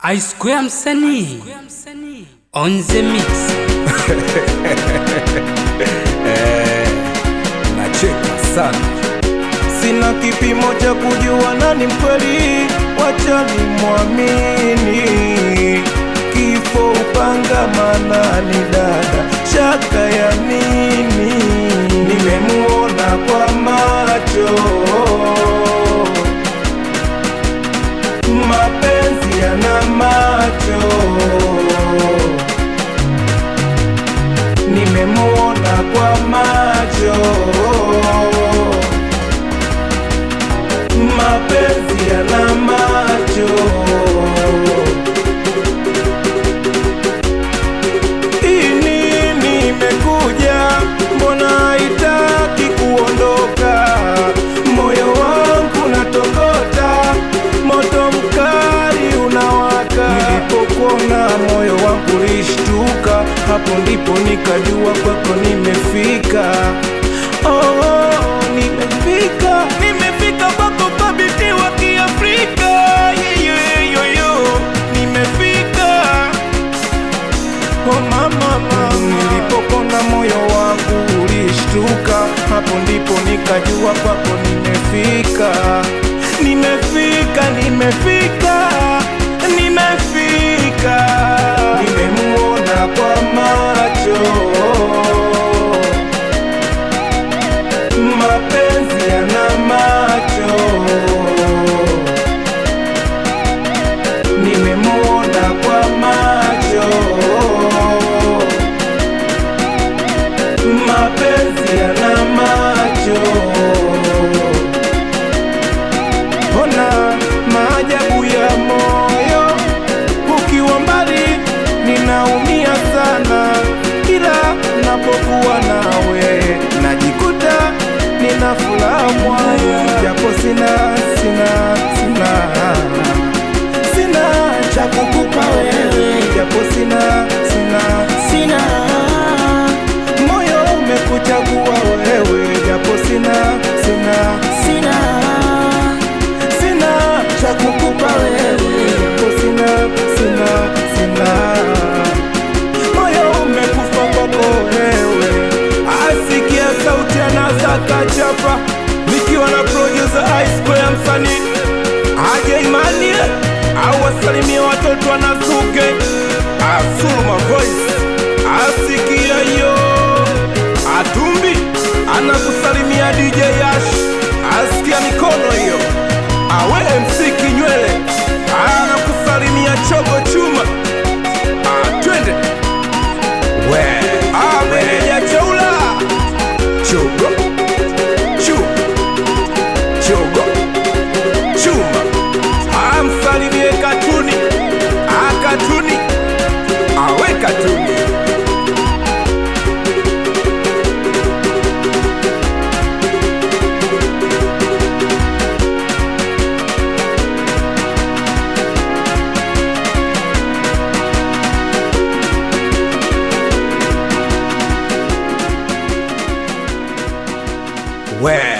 I-Square msanii on the mix. Nacheka sana, sina kipimo cha kujua nani mkweli, wacha nimwamini. Kifo upanga manani dada, shaka ya nini? Nimemuona kwa macho, mapenzi yana macho. Nimemuona kwa macho, mapenzi yana macho. Ini nimekuja, mbona haitaki kuondoka? Moyo wangu natokota, moto mkali unawaka. Nilipokuona moyo wangu lishtuka, hapo ndipo nikajua kwako nimefika. Oh, nimefika, nimefika kwako kwa binti wa Kiafrika. Nimefika. Oh mama, nilipopona moyo wangu ulishtuka, hapo ndipo nikajua kwako nimefika. Nimefika, nimefika, nimefika. Nimemuona kwa macho, mapenzi yana macho. Nimemuona kwa macho, mapenzi yana macho. Ona maajabu ya moyo, ukiwa mbali ninaumia sana, ila napokuwa nawe najikuta nina furaha moyo. Japo sina cha kukupa wewe, japo sina moyo umekuchagua wewe, japo sina cha kukupa wewe, japo sina moyo umekufa kwako wewe. Asikia sauti anasaka chapa, nikiwa na producer I-Square msanii aje imani au wasalimie watoto wanazuke Asuluma voice. Asikia yo Atumbi anakusalimia DJ Yash, asikia mikono hiyo awe MC Kinywele anakusalimia Chogo Chuma. Twende we meneja Choula Chogo Chuma amsalimie Katuni Katuni awe Katuni. Where